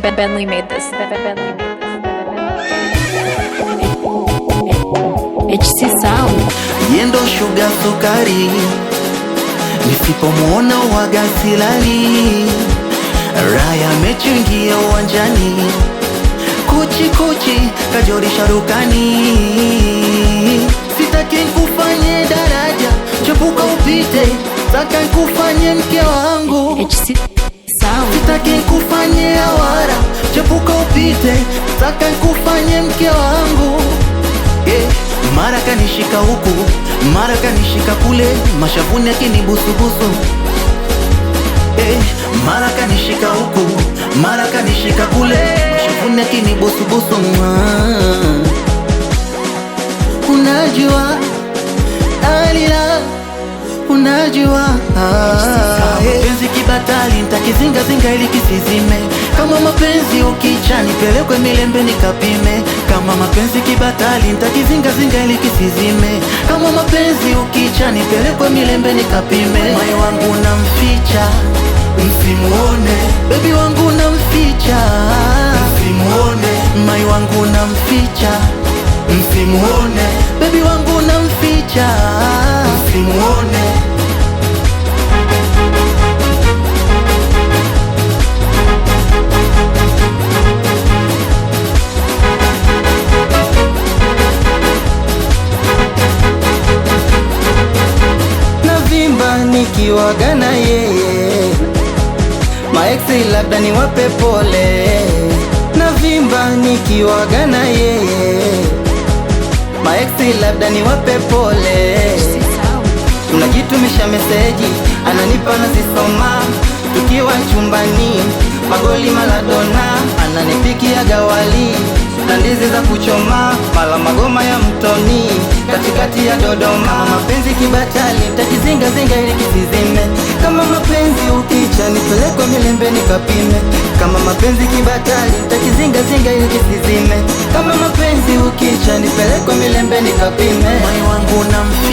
Bentley made this. HC Sound. Yendo sugar sukari, nisipomuona waga silali. Raya mechingia uwanjani, kuchi kuchi kajori sharukani. Sitaki kufanye daraja, chepuka upite, saka kufanye mke wangu. HC Sound. Sitaki kufanye awara, chepuka upite, saka kufanye mke wangu. Mara kanishika huku, mara kanishika kule, mashavuni akinibusubusu. Mara kanishika huku, mara kanishika kule, mashavuni akinibusubusu. Unajua alila, unajua mapenzi kibatali, nitakizinga zinga ili kisizime. Kama mapenzi ukicha, nipelekwe milembe nikapime. Kama mapenzi kibatali, nitakizinga zinga ili kisizime. Kama mapenzi ukicha, nipelekwe milembe nikapime. Mai wangu namficha, msimuone. Baby wangu namficha, msimuone. Mai wangu namficha, msimuone. Baby wangu namficha, msimuone. Nikiwaga na yeye maeksi labda niwape pole. Navimba nikiwaga na yeye maeksi labda niwape pole. Tunajitumisha meseji, ananipa na sisoma. Tukiwa chumbani, magoli Maradona. Ananipikia gawali na ndizi za kuchoma, mala magoma ya mtoni katikati ya Dodoma. Mapenzi kibatali, nitakizinga zinga ili kisizime. Kama mapenzi ukicha, nipelekwe milembe nikapime. Kama mapenzi kibatali, nitakizinga zinga ili kisizime. Kama mapenzi ukicha, nipelekwe milembe nikapime. Mai wangu namficha,